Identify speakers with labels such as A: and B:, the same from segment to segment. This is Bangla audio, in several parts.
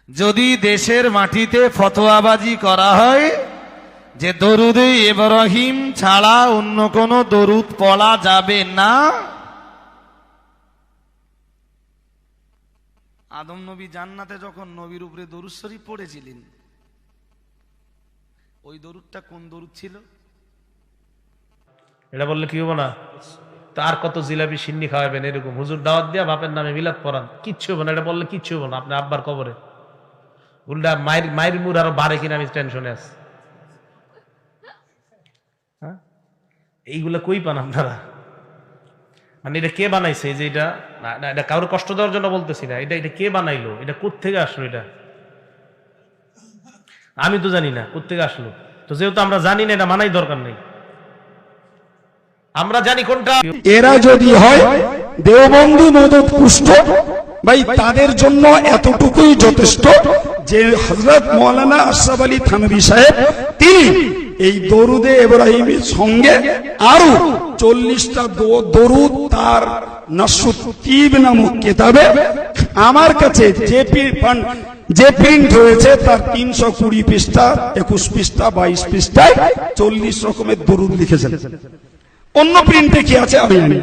A: যদি দেশের মাটিতে ফতোয়াবাজি করা হয় যে দরুদে ইব্রাহিম ছাড়া অন্য কোন দরুদ পড়া যাবে না, আদম নবী জান্নাতে যখন নবীর উপরে দরুদ শরীফ পড়েছিলেন, ওই দরুদটা কোন দরুদ ছিল?
B: এটা বললে কি হবো না? তার কত জিলাপি সিন্নি খাওয়াবেন, এরকম হুজুর দাওয়াত দিয়া বাপের নামে মিলাদ পড়ান, কিচ্ছু হবো না। এটা বললে কিচ্ছু হবো না, আপনি আব্বার কবরে উল্টা মায়ের মুর আরো বাড়ে কিনা আমি টেনশনে আছি। হ্যাঁ, এইগুলা কই পান আপনারা? মানে এটা কে বানাইছে? যে এটা এটা কারোর কষ্ট দেওয়ার জন্য বলতেছি না, এটা কে বানাইলো, এটা কোত্থেকে আসলো? এটা আমি তো জানি না কোত্থেকে আসলো। তো যেহেতু আমরা জানি না, এটা মানাই দরকার নেই। আমরা জানি কোনটা।
C: এরা যদি হয় দেওবন্দি মদত পুষ্ট ভাই, তাদের জন্য এতটুকুই যথেষ্ট যে হযরত মাওলানা আশরাফ আলী থানভী সাহেব তিনি এই দরুদে ইব্রাহিমের সঙ্গে আরো 40টা দরুদ তার নসুত্তিব নামক কিতাবে আমার কাছে যে প্রিন্ট হয়েছে তার 320 পৃষ্ঠা, 21 পৃষ্ঠা, 22 পৃষ্ঠায় 40 রকমের দরুদ লিখেছেন। অন্য প্রিন্টে কি আছে আমি জানি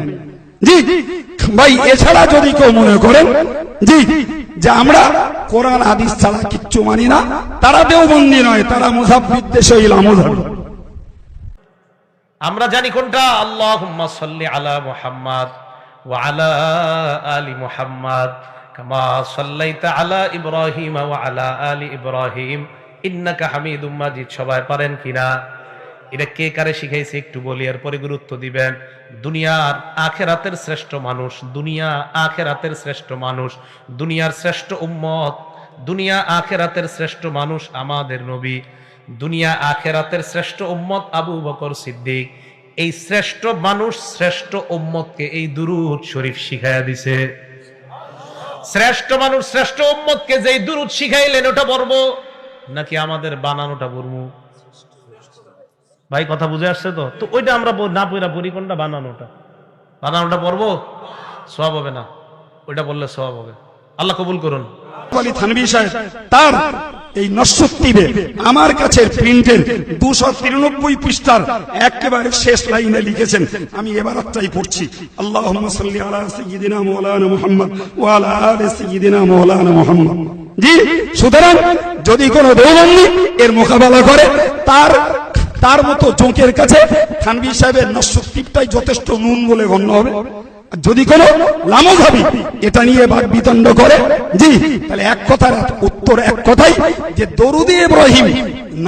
C: জি ভাই। এছাড়া যদি কেউ মনে করেন জি যে আমরা কোরআন হাদিস ছাড়া কিচ্ছু মানি না, তারা দেওবন্দি নয়, তারা মুযাফ বিদ্বেষী আমলধারী।
B: আমরা জানি কোনটা। আল্লাহুম্মা সাল্লি আলা মুহাম্মাদ ওয়া আলা আলি মুহাম্মাদ কামা সাল্লাইতা আলা ইব্রাহিম ওয়া আলা আলি ইব্রাহিম ইন্নাকা হামিদুম মাজিদ। সবাই পারেন কিনা? এটা কে কারে শিখাইছে একটু বলি, এরপরে গুরুত্ব দিবেন। দুনিয়ার আখেরাতের শ্রেষ্ঠ মানুষ, দুনিয়া আখেরাতের শ্রেষ্ঠ মানুষ, দুনিয়ার শ্রেষ্ঠ উম্মত, দুনিয়া আখেরাতের শ্রেষ্ঠ মানুষ আমাদের নবী, দুনিয়া আখেরাতের শ্রেষ্ঠ উম্মত আবু বকর সিদ্দিক। এই শ্রেষ্ঠ মানুষ শ্রেষ্ঠ উম্মতকে এই দুরূদ শরীফ শিখাইয়া দিছে। শ্রেষ্ঠ মানুষ শ্রেষ্ঠ উম্মতকে যেই দুরূদ শিখাইলেন, ওটা পড়বো নাকি আমাদের বানানোটা পড়বো? ভাই কথা বুঝে আসছে তো? তো ওইটা আমরা না পড়া পড়ি কোনটা? বানানোটা পড়বো, সওয়াব হবে না। ওইটা বললে সওয়াব হবে। আল্লাহ কবুল করুন।
C: আলী থানভী সাহেব তার এই নসুত্তিবে আমার কাছে প্রিন্টের 293 পৃষ্ঠার একেবারে শেষ লাইনে লিখেছেন, আমি এবার একটাই পড়ছি। আল্লাহুম্মা সাল্লি আলা সাইয়্যিদিনা মাওলানা মুহাম্মদ ওয়া আলা আলি সাইয়্যিদিনা মাওলানা মুহাম্মদ। জি, সুতরাং যদি কোনো দেওবন্দি এর মোকাবেলা করে, তার মতো জোঁকের কাছে থানভী সাহেবের নসুত্তিবটাই যথেষ্ট নুন বলে গণ্য হবে। যদি কোন লামুজাবি এটা নিয়ে বাকবিতণ্ড করে জি, তাহলে এক কথার উত্তর এক কথাই যে দরুদে ইব্রাহিম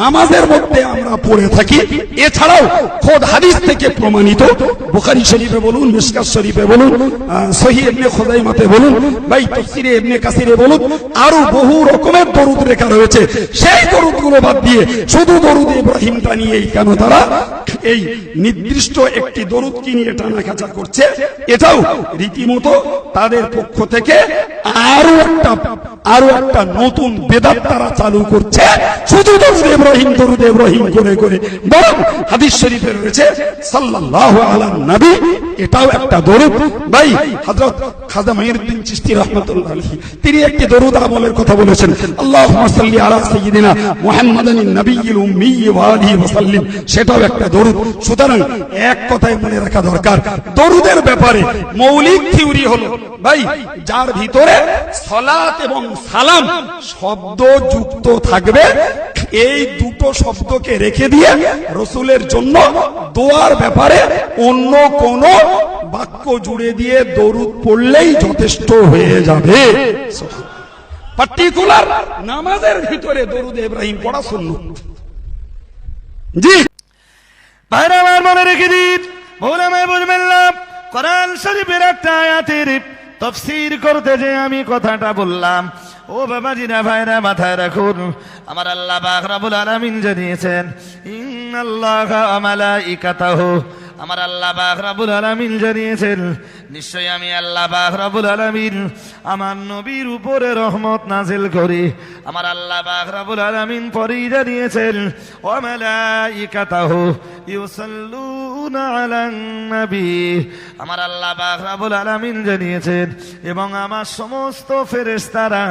C: নামাজের মধ্যে আমরা পড়ে থাকি। এছাড়াও খোদ হাদিস থেকে প্রমাণিত, বুখারী শরীফে বলুন, মিশকাত শরীফে বলুন, সহিহ ইবনে খুযাইমাতে বলুন, ভাই তাফসীরে ইবনে কাসিরে বলুন, আরো বহু রকমের দরুদ লেখা রয়েছে। সেই দরুদগুলো বাদ দিয়ে শুধু দরুদ ইব্রাহিমটা নিয়েই কেন তারা এই নির্দিষ্ট একটি দরুদ কি নিয়ে টানাখাঁচা করছে? এটাও রীতিমতো তাদের পক্ষ থেকে আরো একটা নতুন বেদাত তারা চালু করছে। শুধু দরুদ ইব্রাহিম করে করে, বরং হাদিস শরীফে রয়েছে সাল্লাল্লাহু আলা নবী, এটাও একটা দরুদ। ভাই হযরত খাজা মাইনুদ্দিন চিশতি রাহমাতুল্লাহ আলাইহি তিনি একটি দরুদ আমলের কথা বলেছেন, আল্লাহুম্মা সাল্লি আলা সাইয়্যিদিনা মুহাম্মাদিন নবিয়্যিল উম্মি ওয়া আলিহি ওয়া সাল্লিম, সেটাও একটা দরুদ। সুতরাং এক কথাই মনে রাখা দরকার, দরুদের ব্যাপারে মৌলিক থিওরি হলো ভাই যার ভিতরে সালাত এবং সালাম শব্দ যুক্ত থাকবে। এই দুটো শব্দকে রেখে দিয়ে রাসূলের জন্য দোয়ার ব্যাপারে অন্য কোন বাক্য জুড়ে দিয়ে দরুদ পড়লেই যথেষ্ট হয়ে যাবে। পার্টিকুলার নামাজের ভিতরে দরুদ ইব্রাহিম পড়া সুন্নাত। জি
A: ভাইরা আমার মনে রেখে দিন, মৌলানা বুঝবেন না, কোরআন শরীফের একটা আয়াতের তাফসীর করতে যে আমি কথাটা বললাম, ও বাবাজিরা ভাইরা মাথায় রাখুন। আমার আল্লাহ পাক রব্বুল আলামিন জানিয়েছেন, ইন্নাল্লাহা ওয়া মালাইকাতাহু, আমার আল্লাহ পাক রব্বুল আলামিন জানিয়েছেন নিশ্চয়ই আমি আল্লাহ পাক রব্বুল আলামিন আমার নবীর উপরে রহমত নাজিল করি। আমার আল্লাহ পাক রব্বুল আলামিন পরেই জানিয়েছেন, ওয়া মালাইকাতাহু ইউসাল্লুনা ইউসাল্লুনা আলান নবী, আমার আল্লাহ পাক রব্বুল আলামিন জানিয়েছেন এবং আমার সমস্ত ফেরেশতারা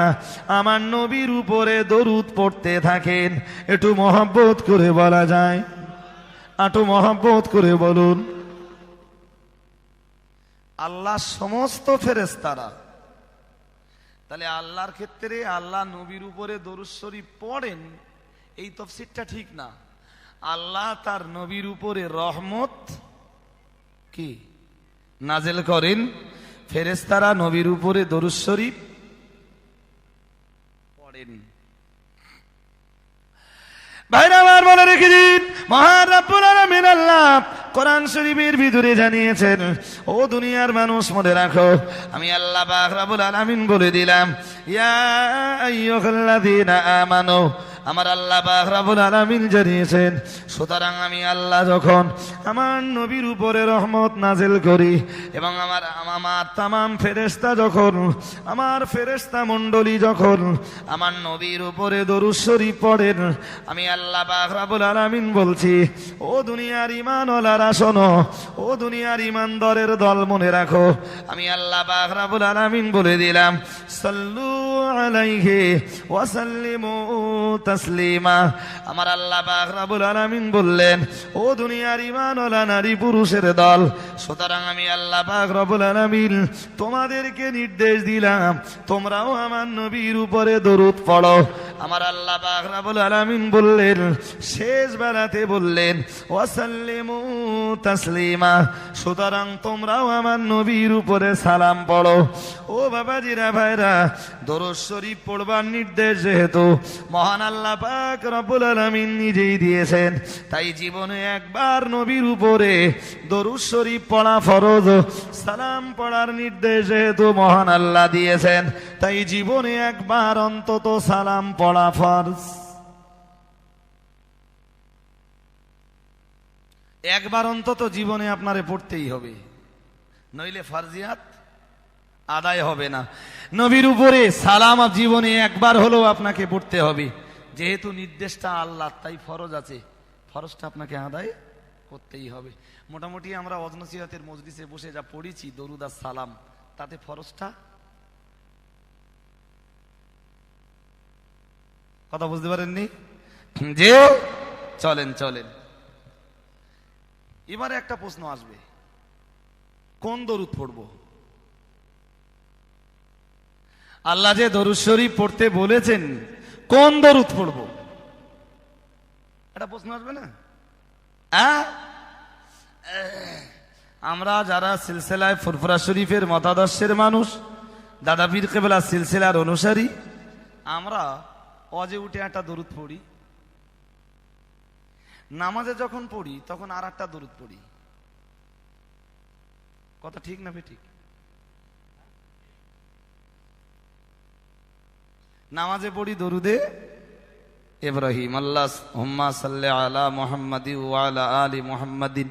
A: আমার নবীর উপরে দরুদ পড়তে থাকেন। একটু মহব্বত করে বলা যায়, একটু মহব্বত করে বলুন। আল্লাহ সমস্ত ফেরেশতারা, তাহলে আল্লাহর ক্ষেত্রে আল্লাহ নবীর উপরে দরুদ শরীফ পড়েন, এই তাফসীরটা ঠিক না। আল্লাহ তার নবীর উপরে রহমত কি নাজেল করেন, ফেরেশতারা নবীর উপরে দরুদ শরীফ পড়েন। ভাইরা আমার মনে রেখে দিন, মহান রব্বুল আলামিন আল্লাহ কোরআন শরীফের ভিতরে জানিয়েছেন, ও দুনিয়ার মানুষ মনে রাখো, আমি আল্লাহ পাক রব্বুল আলামিন বলে দিলাম, ইয়া আইয়ুহাল্লাযীনা আমানু, আমার আল্লাহ পাক রব্বুল আলামিন জানিয়েছেন, সুতরাং আমি আল্লাহ যখন আমার নবীর উপরে রহমত নাজিল করি এবং আমার তামাম ফেরেশতা যখন, আমার ফেরেশতা মণ্ডলী যখন আমার নবীর উপরে দরুদ শরীফ পড়েন, আমি আল্লাহ পাক রব্বুল আলামিন বলছি, ও দুনিয়ার ঈমানওয়ালারা শোনো, ও দুনিয়ার ঈমানদারের দল মনে রাখো, আমি আল্লাহ পাক রব্বুল আলামিন বলে দিলাম, সাল্লু আলাইহি ওয়া সাল্লিমু তাসলিমা। আমার আল্লাহ পাক রব্বুল আলামিন বললেন, ও দুনিয়ার ঈমানওয়ালা নারী পুরুষের দল, সুতরাং আমি আল্লাহ পাক রব্বুল আলামিন তোমাদেরকে নির্দেশ দিলাম, তোমরাও আমার নবীর উপরে দরুদ পড়ো। আমার আল্লাহ পাক রব্বুল আলামিন বললেন, শেষ বেলাতে বললেন, ওয়া সাল্লিমু তাসলিমা, সুতরাং তোমরাও আমার নবীর উপরে সালাম পড়ো। ও বাবাজিরা ভাইরা, দরুদ শরীফ পড়বার নির্দেশ যেহেতু মহান আল্লাহ পাক রব্বুল আলামিন নিজেই দিয়েছেন, তাই জীবনে একবার নবীর উপরে দরুদ শরীফ পড়া ফরজ, সালাম পড়ার নির্দেশ যেহেতু মহান আল্লাহ দিয়েছেন, তাই জীবনে একবার অন্তত সালাম পড়া ফরজ। একবার অন্তত জীবনে আপনারে পড়তেই হবে, নইলে ফারজিয়াত আদায় হবে না। নবীর উপরে সালাম জীবনে একবার হলেও আপনাকে পড়তে হবে, যেহেতু নির্দেশটা আল্লাহ, তাই ফরজ আছে, ফরজটা আপনাকে আদায় করতেই হবে। মোটামুটি আমরা ওয়াজ নসিহতের মজলিসে বসে যা পড়েছি দরুদ আর সালাম, তাতে ফরজটা, কথা বুঝতে পারেননি? যে চলেন চলেন, এবারে একটা প্রশ্ন আসবে, কোন দরুদ পড়বো? আল্লাহ যে দরুদ শরীফ পড়তে বলেছেন, কোন দরুদ পড়বো? একটা প্রশ্ন আসবে না? আমরা যারা সিলসিলায় ফুরফুরা শরীফের মতাদর্শের মানুষ, দাদা পীর কেবলা সিলসিলার অনুসারী, আমরা ওয়াজে উঠে একটা দরুদ পড়ি, নামাজে যখন পড়ি তখন আর একটা দরুদ পড়ি। কথা ঠিক না ঠিক? নামাজে পড়ি দরুদে ইব্রাহিম, আল্লাহুম্মা সাল্লি আলা মুহাম্মাদিন ওয়া আলা আলি মুহাম্মাদিন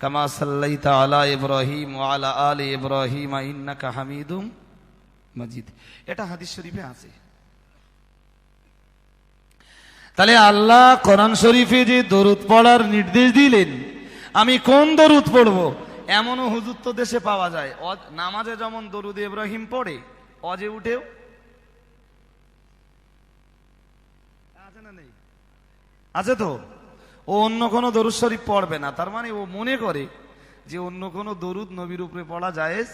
A: কামা সাল্লাইতা আলা ইব্রাহিম ওয়া আলা আলি ইব্রাহিম ইন্নাকা হামিদুম মাজিদ। এটা হাদিস শরীফে আছে। তাহলে আল্লাহ কোরআন শরীফে যে দরুদ পড়ার নির্দেশ দিলেন, আমি কোন দরুদ পড়বো? এমনও হুজুর তো দেশে পাওয়া যায়, নামাজে যেমন দরুদ ইব্রাহিম পড়ে, ওয়াজে উঠেও আছে না? নেই? আছে তো। ও অন্য কোনো দরুদ শরীফ পড়বে না, তার মানে ও মনে করে যে অন্য কোনো দরুদ নবীর উপরে পড়া জায়েজ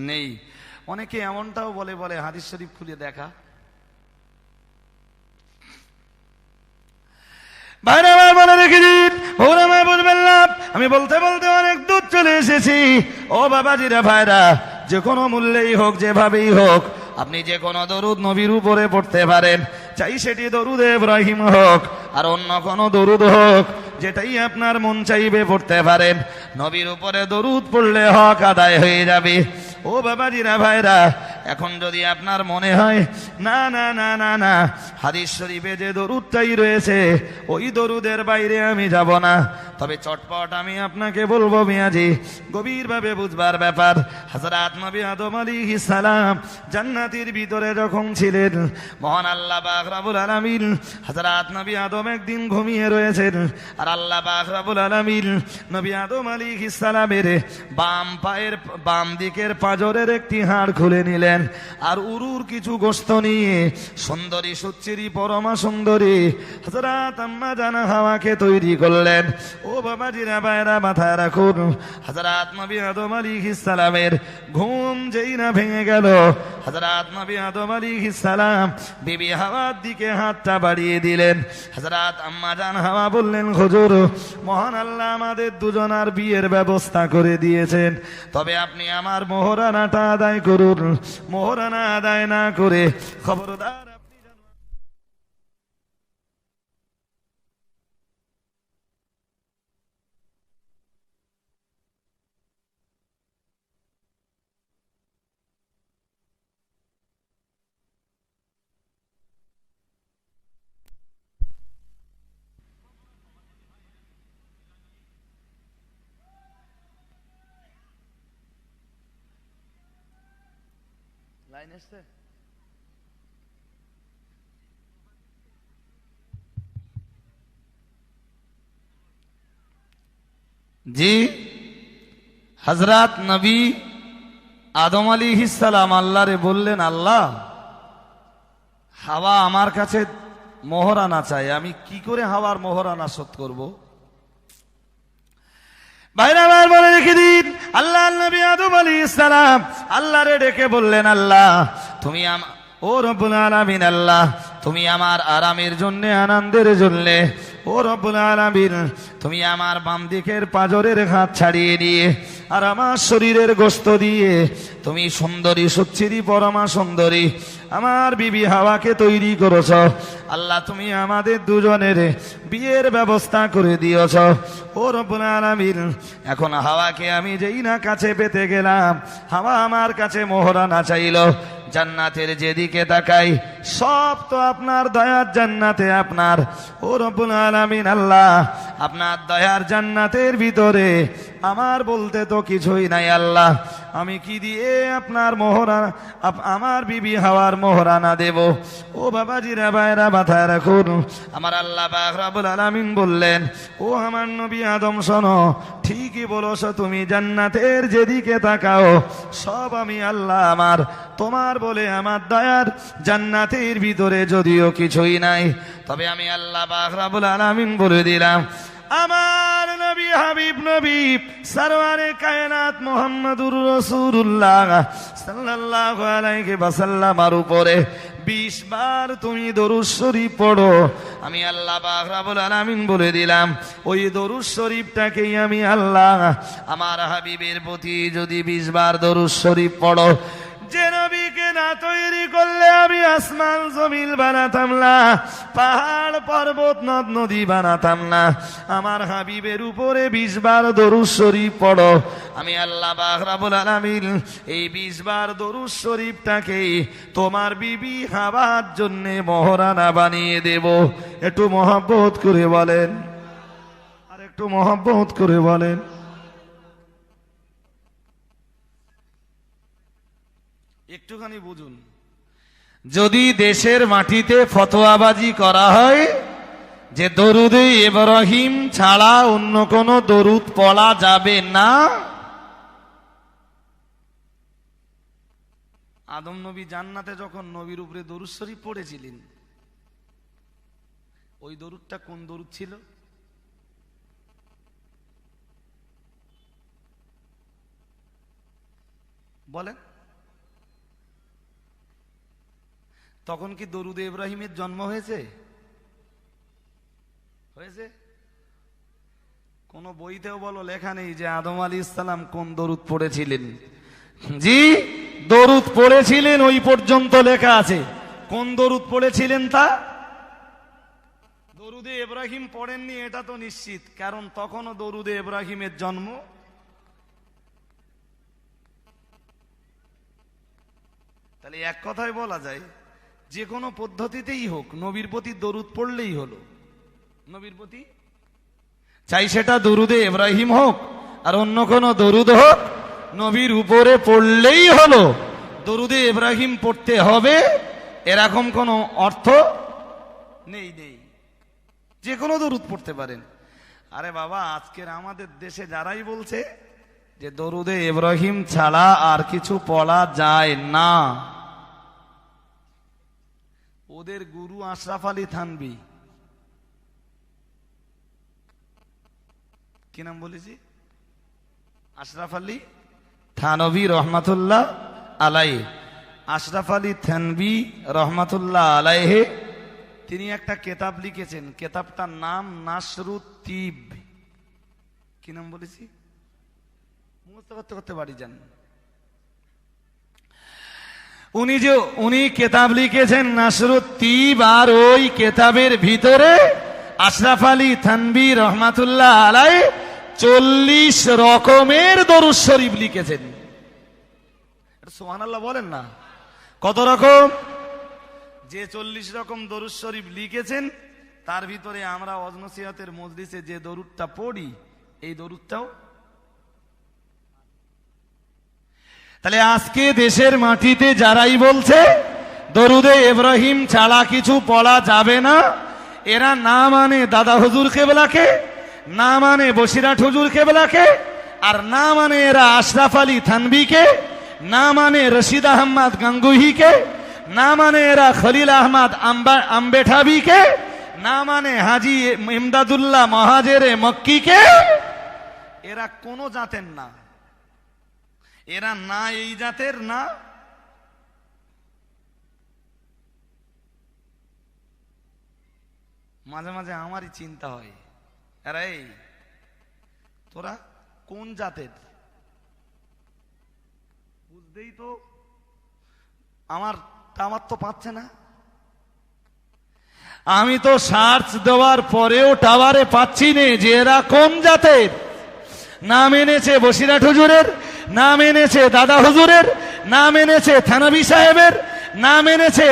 A: নেই। অনেকে এমনটাও বলে, বলে হাদিস শরীফ খুলে দেখা। বাইরে আমার মনে রেখে দিন, বুঝবেন না, আমি বলতে বলতে অনেক দূর চলে এসেছি। ও বাবাজিরা ভাইরা, যে কোনো মূল্যেই হোক, যেভাবেই হোক, আপনি যে কোনো দরুদ নবীর উপরে পড়তে পারেন, চাই সেটি দরুদ ইব্রাহিম হোক আর অন্য কোনো দরুদ হোক, যেটাই আপনার মন চাইবে পড়তে পারেন। নবীর উপরে দরুদ পড়লে হক আদায় হয়ে যাবে। ও ও বাবাজিরা ভাইরা, এখন যদি আপনার মনে হয় না না না না না, হাদিস শরীফে যে দরুদটাই রয়েছে ওই দরুদের বাইরে আমি যাব না, তবে চটপট আমি আপনাকে বলবো মিয়াজি, গভীরভাবে বুঝবার ব্যাপার। হযরত নবী আদম আলাইহিস সালাম জান্নাতের ভিতরে যখন ছিলেন, মহান আল্লাহ পাক রব্বুল আলামিন, হযরত নবী আদম একদিন ঘুমিয়ে রয়েছেন, আর আল্লাহ পাক রব্বুল আলামিন নবী আদম আলাইহিস সালামের বাম পায়ের বাম দিকের পাঁজরের একটি হাড় খুলে নিলেন, আর উরুর কিছু গোশত নিয়ে সুন্দরী সুচিরি পরমা সুন্দরী হযরত আম্মা জান হাওয়াকে তৈরি করলেন। ও বাবাজিরা ভাইরা, মাথায় রাখুন, হযরত নবী আদম আলাইহিস সালামের ঘুম যেই না ভেঙে গেল, হযরত নবী আদম আলাইহিস সালাম বিবি হাওয়ার দিকে হাতটা বাড়িয়ে দিলেন। হযরত আম্মা জান হাওয়া বললেন, হুজুর, মহান আল্লাহ আমাদের দুজনার বিয়ের ব্যবস্থা করে দিয়েছেন, তবে আপনি আমার মোহরানাটা আদায় করুন। মোহরানা আদায় না করে খবরদার আপনি যেন লাইন আসছে। জি, হযরত নবী আদম আলাইহিস সালাম আল্লাহরে বললেন, আল্লাহ, হাওয়া আমার কাছে মোহরানা চাই, আমি কি করে হাওয়ার মোহরানা শোধ করব? ভাইরা আমার মনে রেখে দিন, আল্লাহ নবী আদম আলাইহিস সালাম আল্লাহরে ডেকে বললেন, আল্লাহ, তুমি ও রব্বুল আলামিন, আল্লাহ, তুমি আমার আরামের জন্য, আনন্দের জন্য, ও রব্বুল আলামিন, তুমি আমার বাম দিকের পাঁজরের হাত ছাড়িয়ে দিয়ে আর আমার শরীরের গোশত দিয়ে তুমি সুন্দরী সুচিরি পরমা সুন্দরী আমার বিবি হাওয়াকে তৈরি করেছ। আল্লাহ, তুমি আমাদের দুজনের বিয়ের ব্যবস্থা করে দিয়েছ। ও রব্বুল আলামিন, এখন হাওয়াকে আমি যেই না কাছে পেতে গেলাম, হাওয়া আমার কাছে মোহরানা চাইল। জান্নাতের যেদিকে তাকাই সব তো আপনার দয়ার জান্নাতে আপনার। ও রব্বুল আলামিন, আল্লাহ, আপনার দয়ার জান্নাতের ভিতরে আমার বলতে তো কিছুই নাই। আল্লাহ, আমি কি দিয়ে আপনার মোহরানা, আমার বিবি হাওয়ার মোহরানা দেব? ও বাবাজিরা ভাইরা, মাথায় রাখুন, আমার আল্লাহ পাক রব্বুল আলামিন বললেন, ও আমার নবী আদম, শোনো, ঠিকই বলছ, তুমি জান্নাতের যেদিকে তাকাও সব আমি আল্লাহ আমার তোমার বলে আমার দয়ার জান্নাতের ভিতরে যদিও কিছুই নাই, তবে আমি আল্লাহ পাক রব্বুল আলামিন বলে দিলাম, আমার নবী হাবিব নবী সরওয়ারে কায়নাত মুহাম্মদুর রাসূলুল্লাহ সাল্লাল্লাহু আলাইহি ওয়াসাল্লামের উপরে 20 বার তুমি দরুদ শরীফ পড়ো। আমি আল্লাহ পাক রব্বুল আলামিন বলে দিলাম, ওই দরুদ শরীফটাকেই আমি আল্লাহ আমার হাবিবের প্রতি যদি 20 বার দরুদ শরীফ পড়ো, যে নবীকে না তৈরি করলে আমি আসমান জমিন বানাতাম না, পাহাড় পর্বত নদ নদী বানাতাম না। আমার হাবিবের উপরে 20 বার দরুদ শরীফ পড়ো, আমি আল্লাহ পাক রব্বুল আলামিন এই 20 বার দরুদ শরীফটাকেই তোমার বিবি হাওয়ার জন্য মোহরানা বানিয়ে দেব। একটু মহব্বত করে বলেন, আর একটু মহব্বত করে বলেন। একটুখানি বুঝুন, যদি দেশের মাটিতে ফতোয়াবাজি করা হয় যে দরুদে ইব্রাহিম ছাড়া অন্য কোন দরুদ পড়া যাবে না, আদম নবী জান্নাতে যখন নবীর উপরে দরুদ শরীফ পড়েছিলেন, ওই দরুদটা কোন দরুদ ছিল? বলেন। তখন কি দরুদে ইব্রাহিমের জন্ম হয়েছে? হয়েছে? কোন বইতেও বলো লেখা নেই যে আদম আলাইহিস সালাম কোন দরুদ পড়েছিলেন। জি, দরুদ পড়েছিলেন ওই পর্যন্ত লেখা আছে। কোন দরুদ পড়েছিলেন তা? দরুদে ইব্রাহিম পড়েননি এটা তো নিশ্চিত, কারণ তখনও দরুদে ইব্রাহিমের জন্ম তাহলে এক কথায় বলা যায় যে কোনো পদ্ধতিতেই হোক নবীর প্রতি দরুদ পড়লেই হলো। নবীর প্রতি চাই সেটা দরুদে ইব্রাহিম হোক আর অন্য কোনো দরুদ হোক, নবীর উপরে পড়লেই হলো। দরুদে ইব্রাহিম পড়তে হবে এরকম কোনো অর্থ নেই। যে কোনো দরুদ পড়তে পারেন। আরে বাবা, আজকের আমাদের দেশে যারাই বলছে যে দরুদে ইব্রাহিম ছাড়া আর কিছু পড়া যায় না, ওদের গুরু আশরাফ আলী থানভী, কি নাম বলেছি, আশরাফ আলী থানভী রহমাতুল্লাহ আলাইহি। আশরাফ আলী থানভী রহমাতুল্লাহ আলাইহি তিনি একটা কেতাব লিখেছেন, কেতাবটার নাম নাসরুত তিব। কি নাম বলেছি, মুখস্থ করতে করতে বাড়ি যান। উনি কেতাব লিখেছেন নাসরুত তিব, আর ওই কেতাবের ভিতরে আশরাফ আলী থানভী রহমাতুল্লাহ আলাইহি 40 রকমের দরুদ শরীফ লিখেছেন। সুবহানাল্লাহ বলেন না, কত রকম? যে 40 রকম দরুদ শরীফ লিখেছেন তার ভিতরে আমরা ওয়াজ নসিহতের মজলিসে যে দরুদটা পড়ি এই দরুদটাও। তাহলে আজকে দেশের মাটিতে যারাই বলছে দরুদে ইব্রাহিম ছাড়া কিছু পড়া যাবে না, এরা না মানে দাদা হুজুর কেবলাকে, না মানে বসিরহাট হুজুর কেবলাকে, আর না মানে এরা আশরাফ আলী থানভীকে, না মানে রশিদ আহমদ গাঙ্গুহিকে, না মানে এরা খলিল আহমদ আম্বেঠাবিকে, না মানে হাজি ইমদাদুল্লাহ মহাজেরে মক্কিকে। এরা কোন জাতের না, এরা না এই জাতের না। মাঝে মাঝে আমারই চিন্তা হয়, আরে তোরা কোন জাতের? বুঝতেই তো আমার তো পাচ্ছে না। আমি তো সার্চ দেওয়ার পরেও টাওয়ারে পাচ্ছি না যে এরা কোন জাতের। নাম এনেছে বসিরহাট হুজুরের, নাম এনেছে দাদা হুজুরের, নাম এনেছে থানভী সাহেবের, নাম এনেছে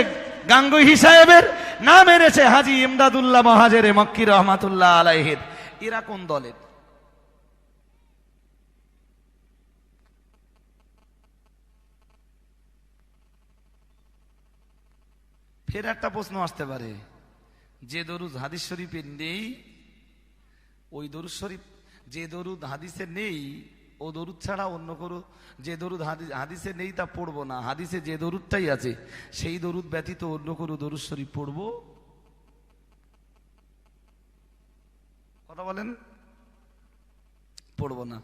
A: গাঙ্গুহি সাহেবের, নাম এনেছে হাজি ইমদাদুল্লাহ মহাজেরে মক্কি রহমাতুল্লাহ আলাইহির। এরা কোন দলের? ফের একটা প্রশ্ন আসতে পারে, যে দরুদ হাদিস শরীফে নেই ওই দরুদ শরীফ, যে দরুদ হাদিসে নেই ও দরুদ ছাড়া অন্য কোনো যে দরুদ হাদিসে নেই তা পড়বো না, হাদিসে যে দরুদটাই আছে সেই দরুদ ব্যতীত অন্য কোনো দরুদ শরীফ পড়বো? কথা বলেন, পড়বো না।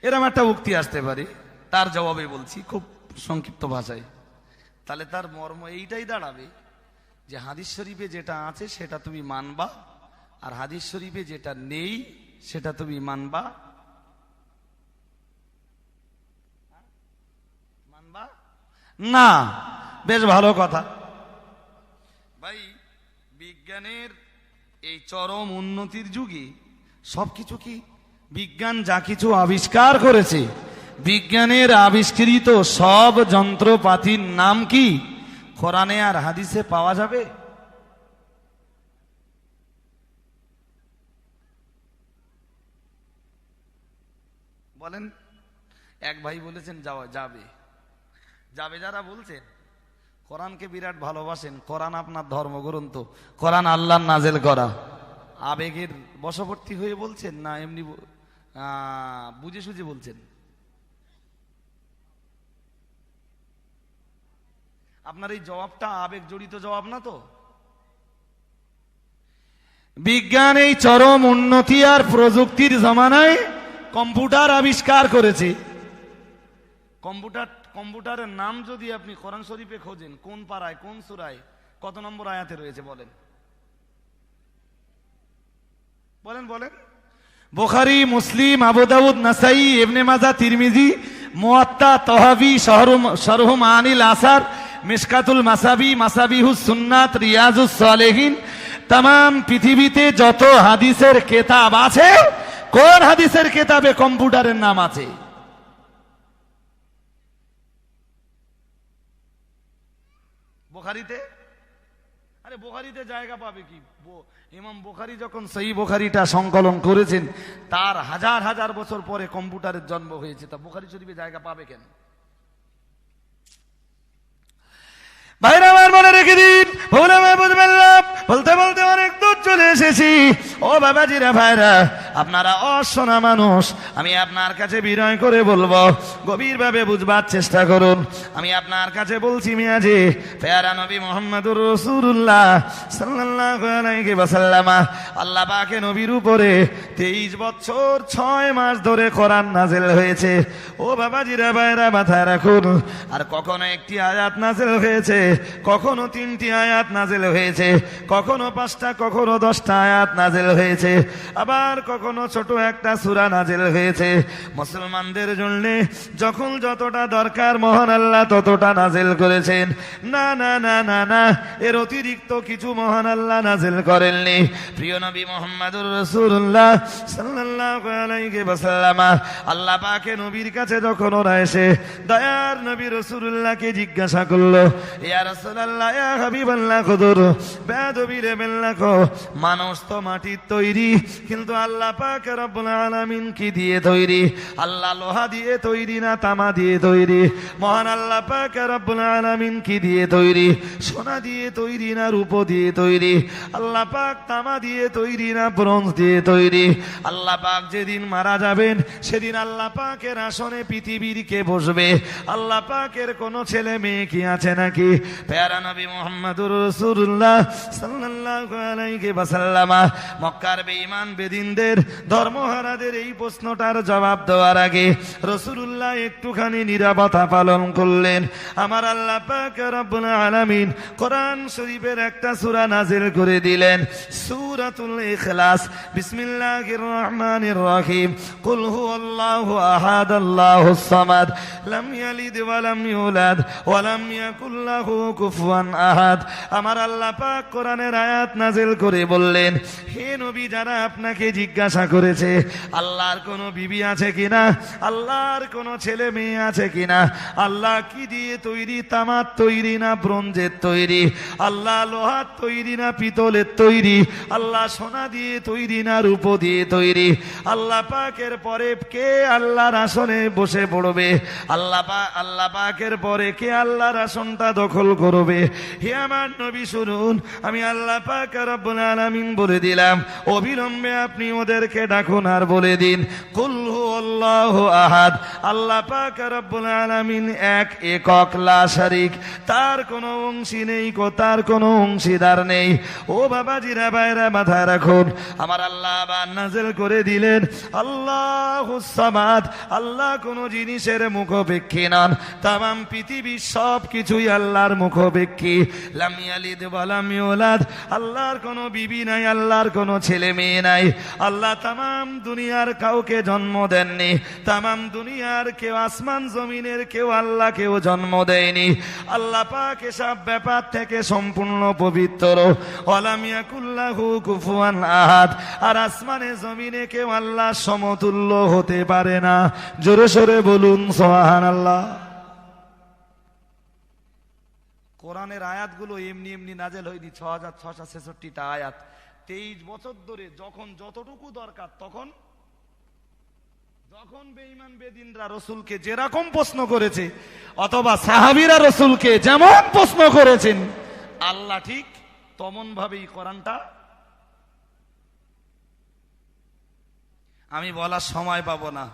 A: এরকম একটা উক্তি আসতে পারে, তার জবাবে বলছি খুব সংক্ষিপ্ত ভাষায়। তাহলে তার মর্ম এইটাই দাঁড়াবে যে হাদিস শরীফে যেটা আছে সেটা তুমি মানবা, আর হাদিস শরীফে যেটা নেই সেটা তুমি মানবা না। বেশ ভালো কথা ভাই। বিজ্ঞানের এই চরম উন্নতির যুগে সবকিছু কি বিজ্ঞান যা কিছু আবিষ্কার করেছে, বিজ্ঞানের আবিষ্কৃত সব যন্ত্রপাতির নাম কি কোরআনে আর হাদিসে পাওয়া যাবে? বলেন। এক ভাই বলেছেন যাবে। যারা বলছেন কোরআনকে বিরাট ভালোবাসেন, কোরআন আপনার ধর্মগ্রন্থ, কোরআন আল্লাহর নাজেল করা, আবেগের বশবর্তী হয়ে বলছেন না এমনি বুঝে সুঝে বলছেন? আপনার এই জবাবটা আবেগ জড়িত জবাব না তো? বিজ্ঞান এই চরম উন্নতি আর প্রযুক্তির জমানায় কম্পিউটার আবিষ্কার করেছে। কম্পিউটারের নাম যদি আপনি কোরআন শরীফে খোঁজেন, কোন পারায় কোন সূরায় কত নম্বর আয়াতে রয়েছে বলেন? বলেন। বুখারী, মুসলিম, আবু দাউদ, নাসাই, ইবনে মাজাহ, তিরমিজি, মুয়াত্তা, তাহাবী, শরহ মাআনিল আসার, মিশকাতুল মাসাবি, মাসাবিহুস সুন্নাত, রিয়াজুস সালেহিন, तमाम পৃথিবীতে যত হাদিসের কিতাব আছে, কোন হাদিসের কিতাবে কম্পিউটারের নাম আছে? বুখারীতে? আরে বুখারীতে জায়গা পাবে কি? ইমাম বুখারী যখন সহিহ বুখারীটা সংকলন করেছেন তার হাজার হাজার বছর পরে কম্পিউটারের জন্ম হয়েছে, তা বুখারী শরীফে জায়গা পাবে কেন? ভাইরা আমার মনে রেখে দিন, ভুল আমায় বুঝবেন না। বলতে বলতে অনেক দূর চলে এসেছি। ও বাবাজিরা ভাইরা, আপনারা অশোনা মানুষ, আমি আপনার কাছে বিনয় করে বলবো, গভীরভাবে বুঝবার চেষ্টা করুন। আমি আপনার কাছে বলছি মিয়াজি, পেয়ারা নবী মুহাম্মদুর রাসূলুল্লাহ সাল্লাল্লাহু আলাইহি ওয়াসাল্লাম, আল্লাহ পাকের নবীর উপরে 23 বছর 6 মাস ধরে কোরআন নাযিল হয়েছে। ও বাবাজিরা ভাইরা, মাথায় রাখুন। আর কখনো একটি আয়াত নাযিল হয়েছে, কখনো 3টি আয়াত নাযিল হয়েছে, কখনো 5টা, কখনো 10টা আয়াত নাযিল হয়েছে, আবার কখনো ছোট একটা সূরা নাযিল হয়েছে। মুসলমানদের জন্য যখন যতটা দরকার মহান আল্লাহ ততটা নাযিল করেছেন। না না না না না, এর অতিরিক্ত কিছু মহান আল্লাহ নাযিল করেননি। প্রিয় নবী মুহাম্মদুর রাসূলুল্লাহ সাল্লাল্লাহু আলাইহি ওয়াসাল্লাম, আল্লাহ পাকের নবীর কাছে যখন ওরা এসে দয়ার নবী রাসূলুল্লাহকে জিজ্ঞাসা করলো, ইয়া রাসূলুল্লাহ, ইয়া হাবিবাল্লাহ, হুজুর বেয়াদবি রে বেল্লাকো, মানুষ তো মাটির তৈরি, কিন্তু আল্লাহ পাক রব্বুল আলামিন কি দিয়ে তৈরি? আল্লাহ লোহা দিয়ে তৈরি না তামা দিয়ে তৈরি? মহান আল্লাহ পাক রব্বুল আলামিন কি দিয়ে তৈরি? সোনা দিয়ে তৈরি না রূপ দিয়ে তৈরি? আল্লাহ পাক তামা দিয়ে তৈরি না ব্রোঞ্জ দিয়ে তৈরি? আল্লাহ পাক যেদিন মারা যাবেন সেদিন আল্লাহ পাকের আসনে পৃথিবীর কে বসবে? আল্লাহ পাকের কোনো ছেলে মেয়ে কি আছে নাকি? প্যারা নবী মুহাম্মদুর রাসূলুল্লাহ সাল্লাল্লাহু আলাইহি ওয়াসাল্লাম মক্কার বেঈমান বেদিনদের ধর্মহারাদের এই প্রশ্নটার জবাব দেওয়ার আগে রাসূলুল্লাহ একটুখানি নীরবতা পালন করলেন। আমার আল্লাহ পাক রব্বুল আলামিন কোরআন শরীফের একটা সূরা নাযিল করে দিলেন, সূরাতুল ইখলাস। বিসমিল্লাহির রহমানির রহিম। কুল হুয়াল্লাহু আহাদ, আল্লাহুস সামাদ, লাম ইয়ালিদ ওয়া লাম ইউলাদ ওয়া লাম ইয়াকুল লাহু কুফুয়ান আহাদ। আমার আল্লাহ পাক কোরআনের আয়াত নাযিল করে বললেন, হে নবী, যারা আপনাকে জিজ্ঞাসা করেছে আল্লাহর কোনো বিবি আছে কিনা, আল্লাহর কোনো ছেলে মেয়ে আছে কিনা, আল্লাহ কি দিয়ে তৈরি? তামার তৈরি না ব্রোঞ্জের তৈরি? আল্লাহ লোহার তৈরি না পিতলের তৈরি? আল্লাহ সোনা দিয়ে তৈরি না রূপ দিয়ে তৈরি? আল্লাহ পাকের পরে কে আল্লাহর আসনে বসে পড়বে? আল্লাহ পাকের পরে কে আল্লাহর আসনটা দখল করবে? হে আমার নবী, শুনুন, আমি আল্লাহ পাক রব্বুল আলামিন বলে দিলাম, অবিলম্বে আপনি ওদেরকে ডাকুন আর বলে দিন, কুল হুয়াল্লাহু আহাদ, আল্লাহ পাক রব্বুল আলামিন এক, একক, লা শারীক, তার কোনো অংশী নেই, তার কোনো অংশীদার নেই। ও বাবাজিরা ভাইরা, মাথায় রাখুন। আমার আল্লাহ আবার নাযিল করে দিলেন, আল্লাহুস সামাদ, আল্লাহ কোনো জিনিসের মুখাপেক্ষী নন, তামাম পৃথিবীর সব কিছুই আল্লাহর মুখাপেক্ষী। লাম ইয়ালিদ ওয়া লাম ইউলাদ, আল্লাহর কোনো বিবি নাই, আল্লাহর কোনো ছেলে মেয়ে নাই। আল্লাহ তামাম দুনিয়ার কাউকে জন্ম দেননি, তামাম দুনিয়ার কেউ, আসমান জমিনের কেউ আল্লাহ কেউ জন্ম দেয়নি। আল্লাহ পাক এসব ব্যাপার থেকে সম্পূর্ণ পবিত্র। ওয়া লাম ইয়াকুল লাহু কুফুয়ান আহাদ, আর আসমানে জমিনে কেউ আল্লাহ সমতুল্য হতে পারে না। জোরে সোরে বলুন সুবহানাল্লাহ। কোরআনের আয়াতগুলো এমনি এমনি নাযিল হয়নি। 6666টা আয়াত 23 বছর ধরে যখন যতটুকু দরকার তখন বেঈমান বেদিনরা রসুলকে যেরকম প্রশ্ন করেছে, অথবা সাহাবীরা রসুলকে যেমন প্রশ্ন করেছেন, আল্লাহ ঠিক তেমন ভাবেই কোরআনটা, আমি বলার সময় পাবো না।